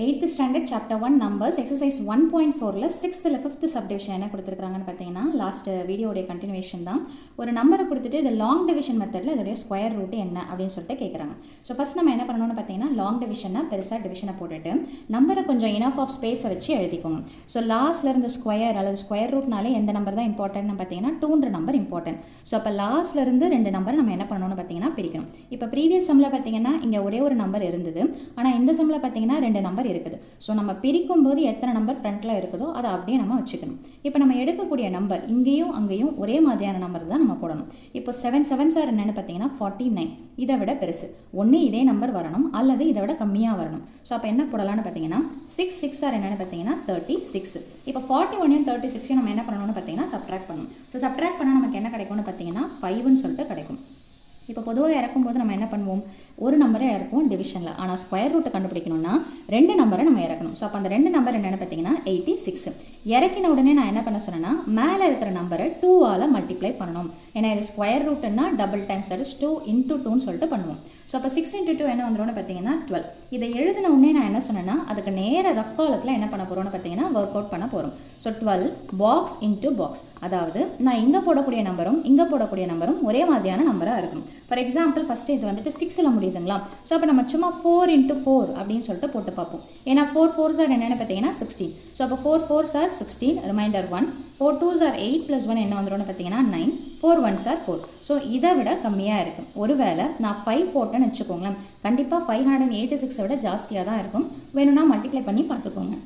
8th standard chapter 1 numbers exercise 1.4ல 6th ல 5th subdivision என்ன கொடுத்திருக்காங்கன்னு பார்த்தீங்கன்னா லாஸ்ட் வீடியோடைய கண்டினியூவேஷன் தான். ஒரு நம்பரை கொடுத்துட்டு இது லாங் டிவிஷன் மெத்தட்ல இதோட ஸ்கொயர் ரூட் என்ன அப்படின்னு சொல்லிட்டு கேட்குறாங்க. ஸோ ஃபர்ஸ்ட் நம்ம என்ன பண்ணணும்னு பார்த்தீங்கன்னா லாங் டிவிஷனை பெருசாக டிவிஷனை போட்டுட்டு நம்பரை கொஞ்சம் இனஃப் ஆஃப் ஸ்பேஸை வச்சு எழுதிக்கோங்க. ஸோ லாஸ்ட்ல இருந்த ஸ்கொயர் அல்லது ஸ்கொயர் ரூட்னாலே எந்த நம்பர் தான் இம்பார்ட்டன்ட்னு பார்த்தீங்கன்னா 2ன்ற நம்பர் இம்பார்ட்டன்ட். ஸோ அப்போ லாஸ்ட்ல இருந்து 2 நம்பர் நம்ம என்ன பண்ணணும்னு பார்த்தீங்கன்னா பிரிக்கணும். இப்போ ப்ரீவியஸ் சம்மில் பார்த்தீங்கன்னா இங்கே ஒரே ஒரு நம்பர் இருந்தது, ஆனால் இந்த சம்மில் பார்த்தீங்கன்னா 2 நம்பர் இருக்குது. ஸோ நம்ம பிரிக்கும் போது எத்தனை நம்பர் ஃப்ரண்ட்டில் இருக்குதோ அதை அப்படியே நம்ம வச்சுக்கணும். இப்போ நம்ம எடுக்கக்கூடிய நம்பர் இங்கேயும் அங்கேயும் ஒரே மாதிரியான நம்பர் தான் நம்ம போடணும். இப்போ 7 7s என்னன்னு பார்த்தீங்கன்னா 49. இதை விட பெருசு ஒன்று இதே நம்பர் வரணும் அல்லது இதை விட கம்மியாக வரணும். ஸோ அப்போ என்ன போடலாம்னு பார்த்தீங்கன்னா 6 6 என்னன்னு பார்த்தீங்கன்னா 36. இப்போ 41 36 நம்ம என்ன பண்ணணும்னு பார்த்தீங்கன்னா சப்ட்ராக்ட் பண்ணணும். ஸோ சப்ட்ராக்ட் பண்ணால் நமக்கு என்ன கிடைக்கும்னு பார்த்தீங்கன்னா 5ன்னு சொல்லிட்டு கிடைக்கும். இப்போ பொதுவாக இறக்கும்போது நம்ம என்ன பண்ணுவோம், ஒரு நம்பரை இறக்குவோம் டிவிஷனில். ஆனால் ஸ்கொயர் ரூட்டை கண்டுபிடிக்கணும்னா 2 நம்பரை நம்ம இறக்கணும். ஸோ அப்போ அந்த 2 நம்பர் என்னென்னு பார்த்தீங்கன்னா 86. இறக்கின உடனே நான் என்ன பண்ண சொன்னேன்னா மேலே இருக்கிற நம்பரை 2ஆல் மல்டிப்ளை பண்ணணும். ஏன்னா இது ஸ்கொயர் ரூட்டுன்னா double times, that is 2 into 2ன்னு சொல்லிட்டு பண்ணுவோம். ஸோ அப்போ 6 into 2 என்ன வந்துடும்னு பார்த்தீங்கன்னா 12. இதை எழுதின உடனே நான் என்ன சொன்னேன்னா அதுக்கு நேர ரஃப் காலத்தில் என்ன பண்ண போகிறோம்னு பார்த்தீங்கன்னா ஒர்க் அவுட் பண்ண போகிறோம். ஸோ 12 பாக்ஸ் இன்ட்டு பாக்ஸ், அதாவது நான் இங்கே போடக்கூடிய நம்பரும் இங்கே போடக்கூடிய நம்பரும் ஒரே மாதிரியான நம்பராக இருக்கும். ஃபார் எக்ஸாம்பிள் ஃபஸ்ட்டு இது வந்துட்டு 6ல் முடியுதுங்களா. ஸோ அப்போ நம்ம சும்மா 4 into 4 அப்படின்னு சொல்லிட்டு போட்டு பார்ப்போம். ஏன்னா 4 4s என்னென்னு பார்த்தீங்கன்னா 16. ஸோ அப்போ 4 4s 16, ரிமைண்டர் 1. 4 2s 8 + 1 என்ன வந்துடும்னு பார்த்தீங்கன்னா 9. 4 1s 4. ஸோ இதை விட கம்மியாக இருக்கும். ஒருவேளை நான் 5 போட்டேன்னு வச்சுக்கோங்களேன், கண்டிப்பாக 586 விட ஜாஸ்தியாக தான் இருக்கும். வேணும்னா மல்டிப்ளை பண்ணி பார்த்துக்கோங்க.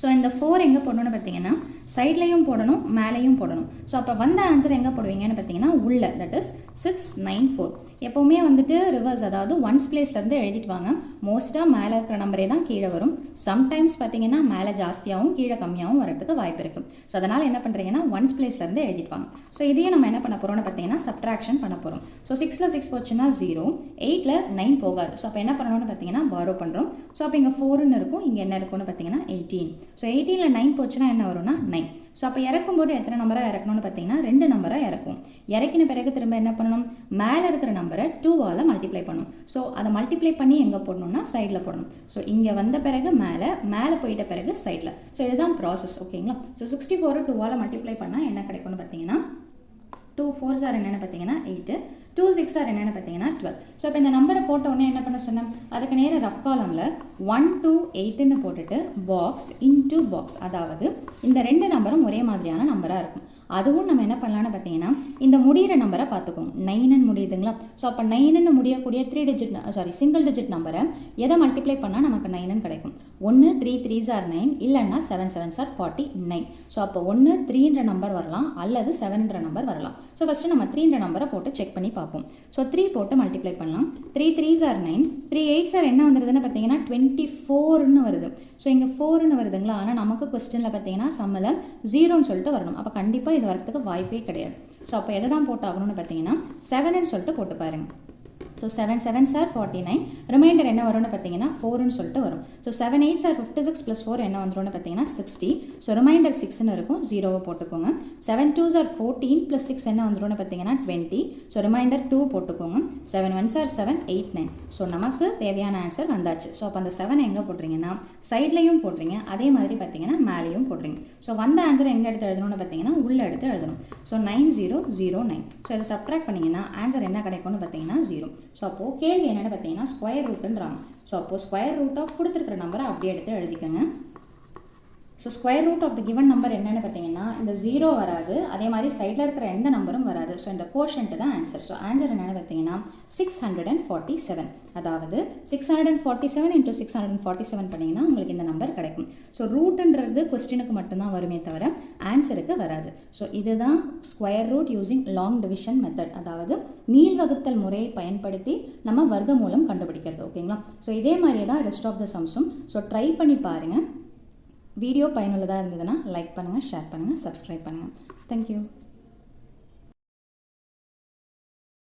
ஸோ இந்த 4 எங்கே போடணும்னு பார்த்தீங்கன்னா சைட்லேயும் போடணும் மேலேயும் போடணும். ஸோ அப்போ வந்த ஆன்சர் எங்கே போடுவீங்கன்னு பார்த்தீங்கன்னா உள்ள, தட் இஸ் 694. எப்போவுமே வந்துட்டு ரிவர்ஸ், அதாவது ஒன்ஸ் பிளேஸ்லேருந்து எழுதிட்டு வாங்க. மோஸ்ட்டாக மேலே இருக்கிற நம்பரே தான் கீழே வரும். சம்டைம்ஸ் பார்த்தீங்கன்னா மேலே ஜாஸ்தியாகவும் கீழே கம்மியாகவும் வரதுக்கு வாய்ப்பு இருக்குது. ஸோ அதனால் என்ன பண்ணுறீங்கன்னா ஒன்ஸ் பிளேஸ்லேருந்து எழுதிட்டு வாங்க. ஸோ இதையே நம்ம என்ன பண்ண போகிறோம்னு பார்த்தீங்கன்னா சப்ட்ராக்ஷன் பண்ண போகிறோம். ஸோ 6ல் 6 போச்சுன்னா 0, 8ல் 9 போகாது. ஸோ அப்போ என்ன பண்ணணும்னு பார்த்தீங்கன்னா பாரோ பண்ணுறோம். ஸோ அப்போ இங்கே 4ன்னு இருக்கும், இங்கே என்ன இருக்கும்னு பார்த்தீங்கன்னா 18. ஸோ 18ல் 9 போச்சுன்னா என்ன வரும்னா 9. ஸோ அப்போ இறக்கும்போது எத்தனை நம்பராக இறக்கணும்னு பார்த்தீங்கன்னா 2 நம்பராக இறக்கும். இறக்கின பிறகு திரும்ப என்ன பண்ணணும், மேலே இருக்கிற நம்பரை 2ஆல் மல்டிப்ளை பண்ணணும். ஸோ அதை மல்டிப்ளை பண்ணி எங்கே போடணும்னா சைடில் போடணும். ஸோ இங்கே வந்த பிறகு மேலே போயிட்ட பிறகு சைடில். ஸோ இதுதான் ப்ராசஸ், ஓகேங்களா. ஸோ 64 2ஆல் மல்டிப்ளை பண்ணால் என்ன கிடைக்கும்னு பார்த்தீங்கன்னா 2 4s என்னென்னு பார்த்தீங்கன்னா 8, 2 6 என்னென்னு பார்த்தீங்கன்னா 12. ஸோ இப்போ இந்த நம்பரை போட்ட உடனே என்ன பண்ண சொன்னோம், அதுக்கு நேர ரஃப் காலமில் 1 2 8ன்னு போட்டுட்டு பாக்ஸ் இன்டூ பாக்ஸ், அதாவது இந்த 2 நம்பரும் ஒரே மாதிரியான நம்பராக இருக்கும். அதுவும் நம்ம என்ன பண்ணலான்னு பார்த்தீங்கன்னா இந்த முடிகிற நம்பரை பார்த்துக்கோங்க. 9ன்னு முடியுதுங்களா. ஸோ அப்போ 9ன்னு முடியக்கூடிய சிங்கிள் டிஜிட் நம்பரை எதை மல்டிப்ளை பண்ணால் நமக்கு 9ன்னு கிடைக்கும். 1 3 3s 9, இல்லைன்னா 7 7s 49. ஸோ அப்போ 1 3ன்ற நம்பர் வரலாம் அல்லது 7ன்ற நம்பர் வரலாம். ஸோ ஃபஸ்ட்டு நம்ம 3ன்ற நம்பரை போட்டு செக் பண்ணி பார்ப்போம். ஸோ 3 போட்டு மல்டிப்ளை பண்ணலாம். 3 3s 9, 3 8s என்ன வந்துடுதுன்னு பார்த்தீங்கன்னா 24ன்னு வருது. ஸோ இங்கே 4ன்னு வருதுங்களா. ஆனால் நமக்கு கொஸ்டினில் பார்த்தீங்கன்னா சம்மில் 0ன்னு சொல்லிட்டு வரணும். அப்போ கண்டிப்பாக இது வரத்துக்கு வாய்ப்பே கிடையாது. ஸோ அப்போ எதை தான் போட்டு ஆகணும்னு பார்த்தீங்கன்னா 7ன்னு சொல்லிட்டு போட்டு பாருங்கள். ஸோ 7 7s 49, ரிமைண்டர் என்ன வரும்னு பார்த்தீங்கன்னா 4ன்னு சொல்லிட்டு வரும். ஸோ 7 8s 56 + 4 என்ன வந்துடும்னு பார்த்தீங்கன்னா 60. ஸோ ரிமைண்டர் 6ன்னு இருக்கும், 0வை போட்டுக்கோங்க. 7 2s 14 + 6 என்ன வந்துடும்னு பார்த்தீங்கன்னா 20. ஸோ ரிமைண்டர் 2 போட்டுக்கோங்க. 7 1s 7 8 9. ஸோ நமக்கு தேவையான ஆன்சர் வந்தாச்சு. ஸோ அப்போ அந்த 7 எங்கே போடுறீங்கன்னா சைட்லையும் போடுறீங்க, அதே மாதிரி பார்த்தீங்கன்னா மேலேயும் போடுறீங்க. ஸோ வந்த ஆன்சர் எங்கே எடுத்து எழுதணும்னு பார்த்தீங்கன்னா உள்ளே எடுத்து எழுதணும். ஸோ 9009. ஸோ இதை சப்ட்ராக்ட் பண்ணிங்கன்னா ஆன்சர் என்ன கிடைக்கும்னு பார்த்தீங்கன்னா 0. ஸோ அப்போது கேள்வி என்னென்னு பார்த்தீங்கன்னா ஸ்கொயர் ரூட்டுன்றாங்க. ஸோ அப்போது ஸ்கொயர் ரூட் ஆஃப் கொடுத்துருக்கிற நம்பரை அப்படியே எடுத்து எழுதிக்கோங்க. So square root of the given number என்னென்னு பார்த்தீங்கன்னா இந்த 0 வராது, அதே மாதிரி சைடில் இருக்கிற எந்த நம்பரும் வராது. ஸோ இந்த கோஷன்ட்டு தான் ஆன்சர். ஸோ ஆன்சர் என்னென்னு பார்த்தீங்கன்னா 647. அதாவது 647 × 647 பண்ணிங்கன்னா உங்களுக்கு இந்த நம்பர் கிடைக்கும். ஸோ ரூட்டுன்றது கொஸ்டினுக்கு மட்டும்தான் வருமே தவிர ஆன்சருக்கு வராது. ஸோ இதுதான் square root using long division method, அதாவது நீள்வகுத்தல் முறையை பயன்படுத்தி நம்ம வர்க்கமூலம் கண்டுபிடிக்கிறது, ஓகேங்களா. ஸோ இதே மாதிரியே தான் ரெஸ்ட் ஆஃப் த சம்ஸும். ஸோ ட்ரை பண்ணி பாருங்கள். வீடியோ பயனுள்ளதாக இருந்ததுன்னா லைக் பண்ணுங்கள், ஷேர் பண்ணுங்கள், சப்ஸ்கிரைப் பண்ணுங்கள். தேங்க்யூ.